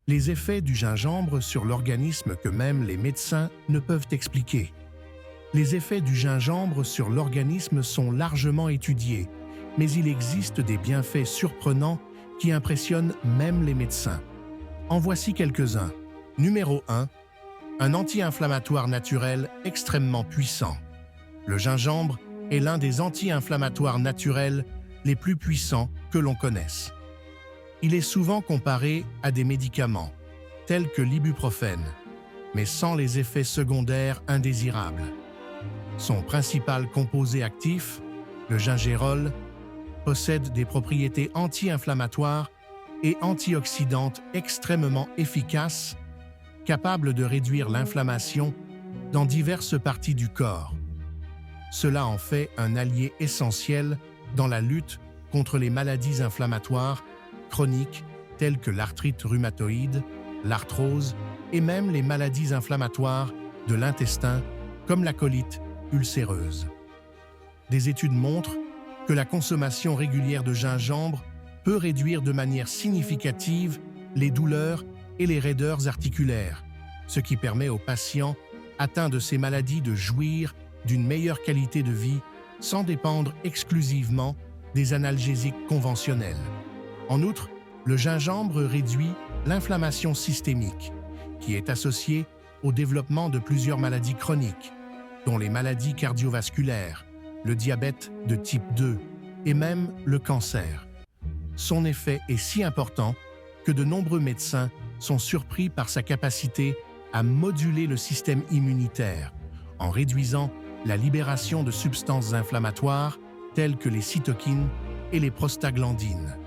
les effets du gingembre sur l'organisme que même les médecins ne peuvent expliquer. Les effets du gingembre sur l'organisme sont largement étudiés, mais il existe des bienfaits surprenants qui impressionnent même les médecins. En voici quelques-uns. Numéro 1. Un anti-inflammatoire naturel extrêmement puissant. Le gingembre est l'un des anti-inflammatoires naturels les plus puissants que l'on connaisse. Il est souvent comparé à des médicaments, tels que l'ibuprofène, mais sans les effets secondaires indésirables. Son principal composé actif, le gingérol, possède des propriétés anti-inflammatoires et antioxydantes extrêmement efficaces, capables de réduire l'inflammation dans diverses parties du corps. Cela en fait un allié essentiel dans la lutte contre les maladies inflammatoires chroniques telles que l'arthrite rhumatoïde, l'arthrose et même les maladies inflammatoires de l'intestin comme la colite ulcéreuse. Des études montrent que la consommation régulière de gingembre peut réduire de manière significative les douleurs et les raideurs articulaires, ce qui permet aux patients atteints de ces maladies de jouir d'une meilleure qualité de vie sans dépendre exclusivement des analgésiques conventionnels. En outre, le gingembre réduit l'inflammation systémique, qui est associée au développement de plusieurs maladies chroniques, dont les maladies cardiovasculaires, le diabète de type 2 et même le cancer. Son effet est si important que de nombreux médecins sont surpris par sa capacité à moduler le système immunitaire en réduisant la libération de substances inflammatoires telles que les cytokines et les prostaglandines.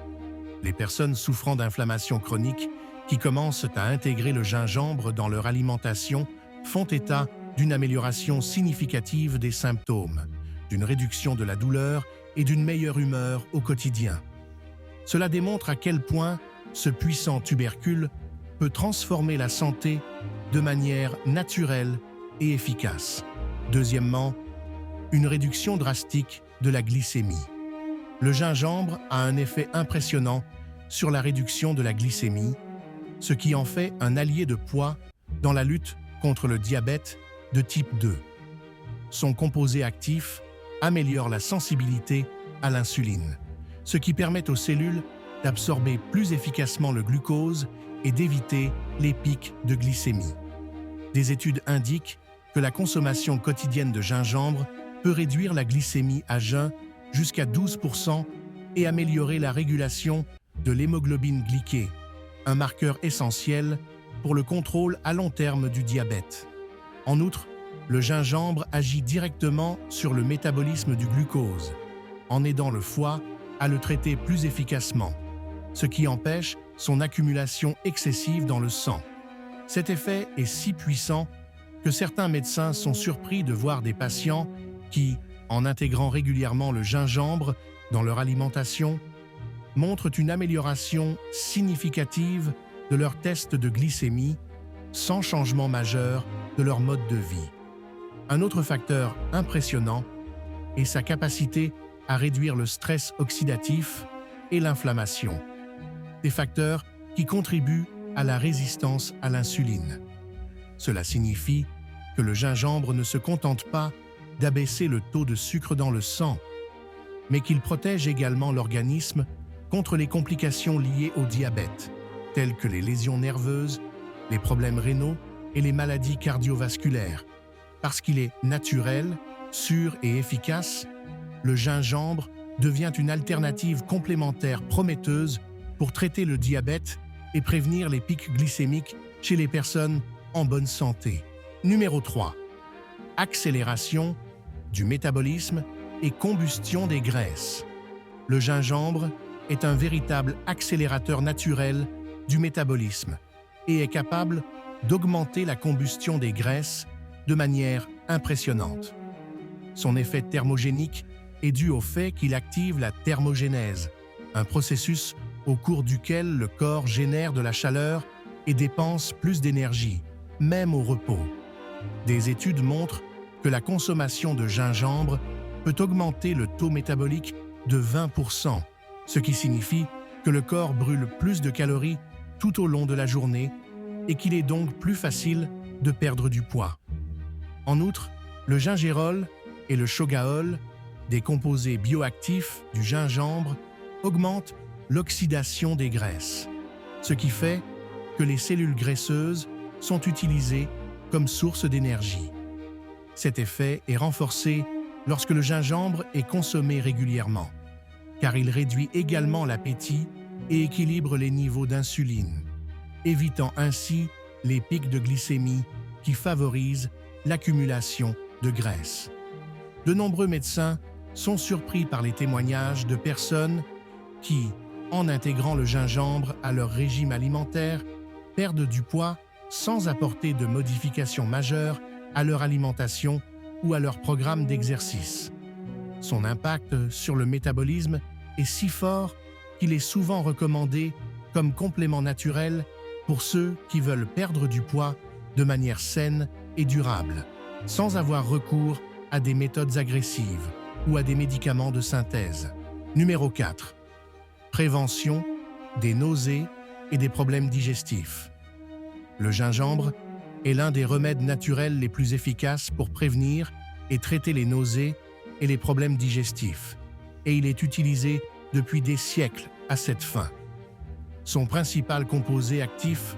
Les personnes souffrant d'inflammation chronique qui commencent à intégrer le gingembre dans leur alimentation font état d'une amélioration significative des symptômes, d'une réduction de la douleur et d'une meilleure humeur au quotidien. Cela démontre à quel point ce puissant tubercule peut transformer la santé de manière naturelle et efficace. Deuxièmement, une réduction drastique de la glycémie. Le gingembre a un effet impressionnant sur la réduction de la glycémie, ce qui en fait un allié de poids dans la lutte contre le diabète de type 2. Son composé actif améliore la sensibilité à l'insuline, ce qui permet aux cellules d'absorber plus efficacement le glucose et d'éviter les pics de glycémie. Des études indiquent que la consommation quotidienne de gingembre peut réduire la glycémie à jeun jusqu'à 12% et améliorer la régulation de l'hémoglobine glyquée, un marqueur essentiel pour le contrôle à long terme du diabète. En outre, le gingembre agit directement sur le métabolisme du glucose, en aidant le foie à le traiter plus efficacement, ce qui empêche son accumulation excessive dans le sang. Cet effet est si puissant que certains médecins sont surpris de voir des patients qui, en intégrant régulièrement le gingembre dans leur alimentation, montrent une amélioration significative de leur test de glycémie sans changement majeur de leur mode de vie. Un autre facteur impressionnant est sa capacité à réduire le stress oxydatif et l'inflammation, des facteurs qui contribuent à la résistance à l'insuline. Cela signifie que le gingembre ne se contente pas d'abaisser le taux de sucre dans le sang, mais qu'il protège également l'organisme contre les complications liées au diabète, telles que les lésions nerveuses, les problèmes rénaux et les maladies cardiovasculaires. Parce qu'il est naturel, sûr et efficace, le gingembre devient une alternative complémentaire prometteuse pour traiter le diabète et prévenir les pics glycémiques chez les personnes en bonne santé. Numéro 3. Accélération du métabolisme et combustion des graisses. Le gingembre est un véritable accélérateur naturel du métabolisme et est capable d'augmenter la combustion des graisses de manière impressionnante. Son effet thermogénique est dû au fait qu'il active la thermogénèse, un processus au cours duquel le corps génère de la chaleur et dépense plus d'énergie, même au repos. Des études montrent que la consommation de gingembre peut augmenter le taux métabolique de 20%, ce qui signifie que le corps brûle plus de calories tout au long de la journée et qu'il est donc plus facile de perdre du poids. En outre, le gingérol et le shogaol, des composés bioactifs du gingembre, augmentent l'oxydation des graisses, ce qui fait que les cellules graisseuses sont utilisées comme source d'énergie. Cet effet est renforcé lorsque le gingembre est consommé régulièrement, car il réduit également l'appétit et équilibre les niveaux d'insuline, évitant ainsi les pics de glycémie qui favorisent l'accumulation de graisse. De nombreux médecins sont surpris par les témoignages de personnes qui, en intégrant le gingembre à leur régime alimentaire, perdent du poids sans apporter de modifications majeures à leur alimentation ou à leur programme d'exercice. Son impact sur le métabolisme est si fort qu'il est souvent recommandé comme complément naturel pour ceux qui veulent perdre du poids de manière saine et durable, sans avoir recours à des méthodes agressives ou à des médicaments de synthèse. Numéro 4. Prévention des nausées et des problèmes digestifs. Le gingembre est l'un des remèdes naturels les plus efficaces pour prévenir et traiter les nausées et les problèmes digestifs, et il est utilisé depuis des siècles à cette fin. Son principal composé actif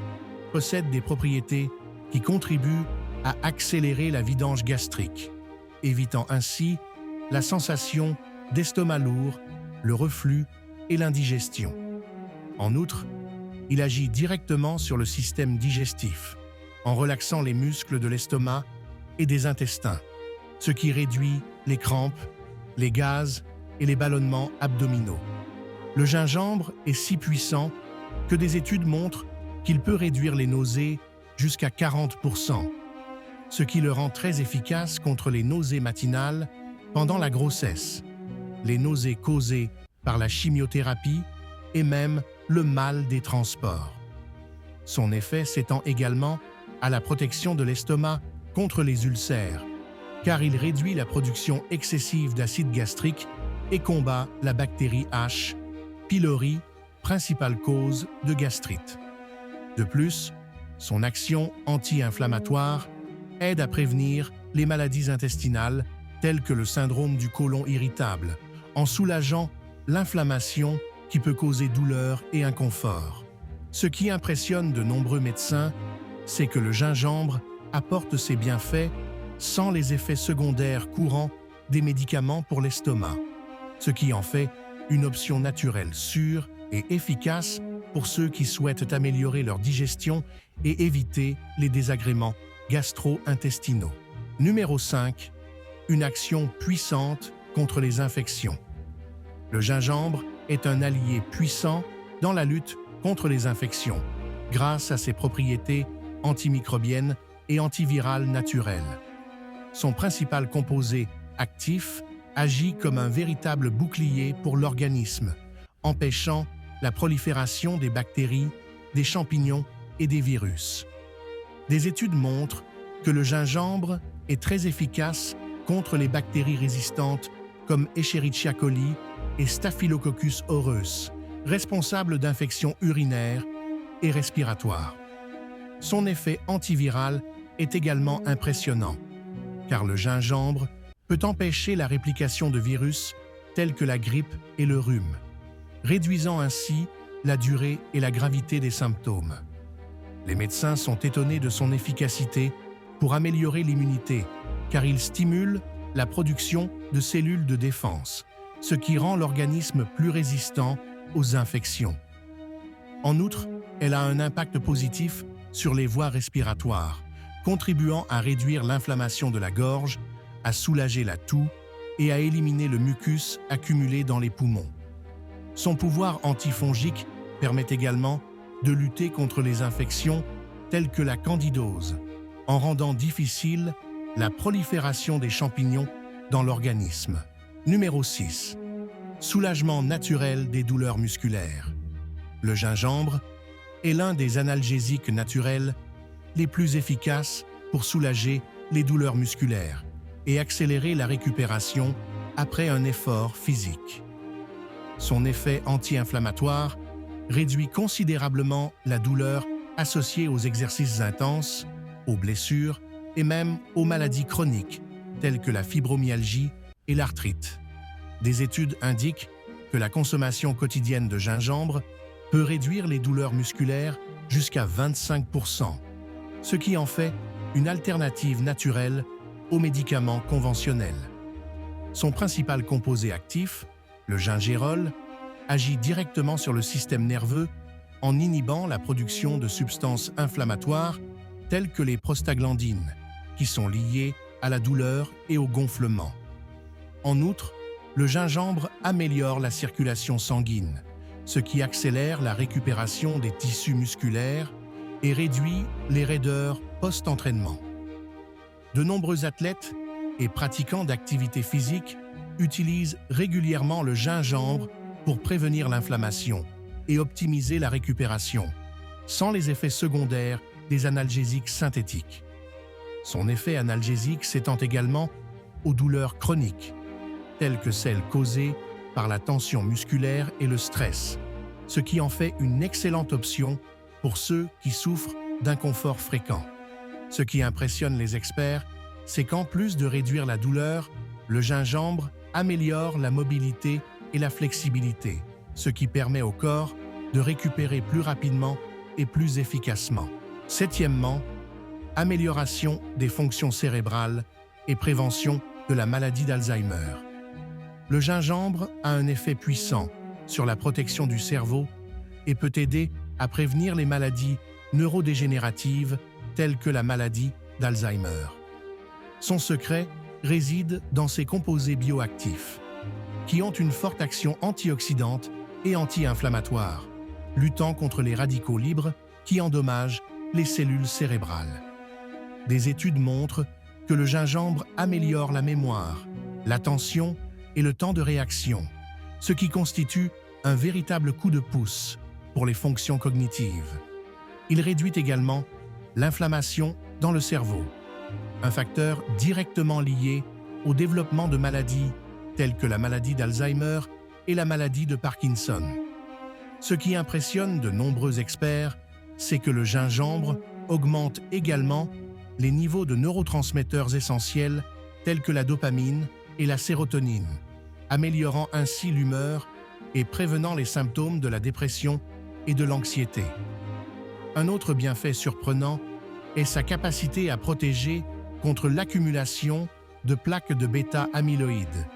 possède des propriétés qui contribuent à accélérer la vidange gastrique, évitant ainsi la sensation d'estomac lourd, le reflux et l'indigestion. En outre, il agit directement sur le système digestif, en relaxant les muscles de l'estomac et des intestins, ce qui réduit les crampes, les gaz et les ballonnements abdominaux. Le gingembre est si puissant que des études montrent qu'il peut réduire les nausées jusqu'à 40%, ce qui le rend très efficace contre les nausées matinales pendant la grossesse, les nausées causées par la chimiothérapie et même le mal des transports. Son effet s'étend également à la protection de l'estomac contre les ulcères, car il réduit la production excessive d'acide gastrique et combat la bactérie H. pylori, principale cause de gastrite. De plus, son action anti-inflammatoire aide à prévenir les maladies intestinales telles que le syndrome du côlon irritable, en soulageant l'inflammation qui peut causer douleur et inconfort. Ce qui impressionne de nombreux médecins, c'est que le gingembre apporte ses bienfaits sans les effets secondaires courants des médicaments pour l'estomac, ce qui en fait une option naturelle sûre et efficace pour ceux qui souhaitent améliorer leur digestion et éviter les désagréments gastro-intestinaux. Numéro 5. Une action puissante contre les infections. Le gingembre est un allié puissant dans la lutte contre les infections, grâce à ses propriétés antimicrobiennes et antivirales naturelles. Son principal composé actif agit comme un véritable bouclier pour l'organisme, empêchant la prolifération des bactéries, des champignons et des virus. Des études montrent que le gingembre est très efficace contre les bactéries résistantes comme Escherichia coli et Staphylococcus aureus, responsables d'infections urinaires et respiratoires. Son effet antiviral est également impressionnant, car le gingembre peut empêcher la réplication de virus tels que la grippe et le rhume, réduisant ainsi la durée et la gravité des symptômes. Les médecins sont étonnés de son efficacité pour améliorer l'immunité, car il stimule la production de cellules de défense, ce qui rend l'organisme plus résistant aux infections. En outre, elle a un impact positif sur les voies respiratoires, contribuant à réduire l'inflammation de la gorge, à soulager la toux et à éliminer le mucus accumulé dans les poumons. Son pouvoir antifongique permet également de lutter contre les infections telles que la candidose, en rendant difficile la prolifération des champignons dans l'organisme. Numéro 6. Soulagement naturel des douleurs musculaires. Le gingembre est l'un des analgésiques naturels les plus efficaces pour soulager les douleurs musculaires et accélérer la récupération après un effort physique. Son effet anti-inflammatoire réduit considérablement la douleur associée aux exercices intenses, aux blessures et même aux maladies chroniques telles que la fibromyalgie et l'arthrite. Des études indiquent que la consommation quotidienne de gingembre peut réduire les douleurs musculaires jusqu'à 25%, ce qui en fait une alternative naturelle aux médicaments conventionnels. Son principal composé actif, le gingérol, agit directement sur le système nerveux en inhibant la production de substances inflammatoires telles que les prostaglandines, qui sont liées à la douleur et au gonflement. En outre, le gingembre améliore la circulation sanguine, ce qui accélère la récupération des tissus musculaires et réduit les raideurs post-entraînement. De nombreux athlètes et pratiquants d'activités physiques utilisent régulièrement le gingembre pour prévenir l'inflammation et optimiser la récupération, sans les effets secondaires des analgésiques synthétiques. Son effet analgésique s'étend également aux douleurs chroniques, telles que celles causées par la tension musculaire et le stress, ce qui en fait une excellente option pour ceux qui souffrent d'inconfort fréquent. Ce qui impressionne les experts, c'est qu'en plus de réduire la douleur, le gingembre améliore la mobilité et la flexibilité, ce qui permet au corps de récupérer plus rapidement et plus efficacement. Septièmement, amélioration des fonctions cérébrales et prévention de la maladie d'Alzheimer. Le gingembre a un effet puissant sur la protection du cerveau et peut aider à prévenir les maladies neurodégénératives telles que la maladie d'Alzheimer. Son secret réside dans ses composés bioactifs, qui ont une forte action antioxydante et anti-inflammatoire, luttant contre les radicaux libres qui endommagent les cellules cérébrales. Des études montrent que le gingembre améliore la mémoire, l'attention et le temps de réaction, ce qui constitue un véritable coup de pouce pour les fonctions cognitives. Il réduit également l'inflammation dans le cerveau, un facteur directement lié au développement de maladies telles que la maladie d'Alzheimer et la maladie de Parkinson. Ce qui impressionne de nombreux experts, c'est que le gingembre augmente également les niveaux de neurotransmetteurs essentiels tels que la dopamine et la sérotonine, améliorant ainsi l'humeur et prévenant les symptômes de la dépression et de l'anxiété. Un autre bienfait surprenant est sa capacité à protéger contre l'accumulation de plaques de bêta-amyloïdes,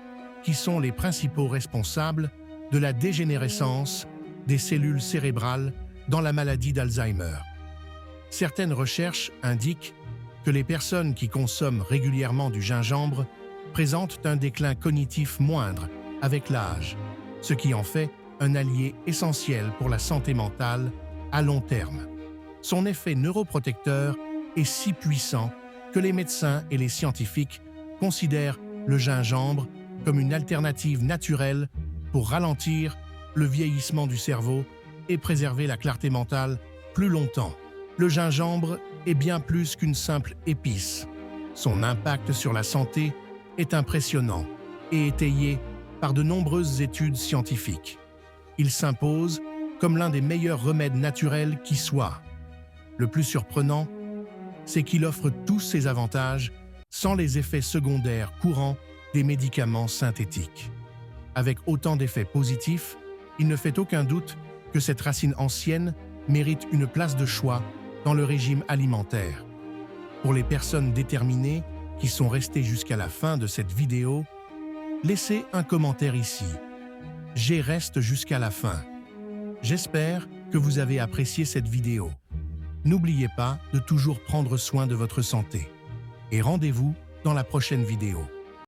qui sont les principaux responsables de la dégénérescence des cellules cérébrales dans la maladie d'Alzheimer. Certaines recherches indiquent que les personnes qui consomment régulièrement du gingembre présentent un déclin cognitif moindre avec l'âge, ce qui en fait un allié essentiel pour la santé mentale à long terme. Son effet neuroprotecteur est si puissant que les médecins et les scientifiques considèrent le gingembre comme une alternative naturelle pour ralentir le vieillissement du cerveau et préserver la clarté mentale plus longtemps. Le gingembre est bien plus qu'une simple épice. Son impact sur la santé est impressionnant et étayé par de nombreuses études scientifiques. Il s'impose comme l'un des meilleurs remèdes naturels qui soit. Le plus surprenant, c'est qu'il offre tous ces avantages sans les effets secondaires courants des médicaments synthétiques. Avec autant d'effets positifs, il ne fait aucun doute que cette racine ancienne mérite une place de choix dans le régime alimentaire. Pour les personnes déterminées qui sont restées jusqu'à la fin de cette vidéo, laissez un commentaire ici. J'y reste jusqu'à la fin. J'espère que vous avez apprécié cette vidéo. N'oubliez pas de toujours prendre soin de votre santé. Et rendez-vous dans la prochaine vidéo.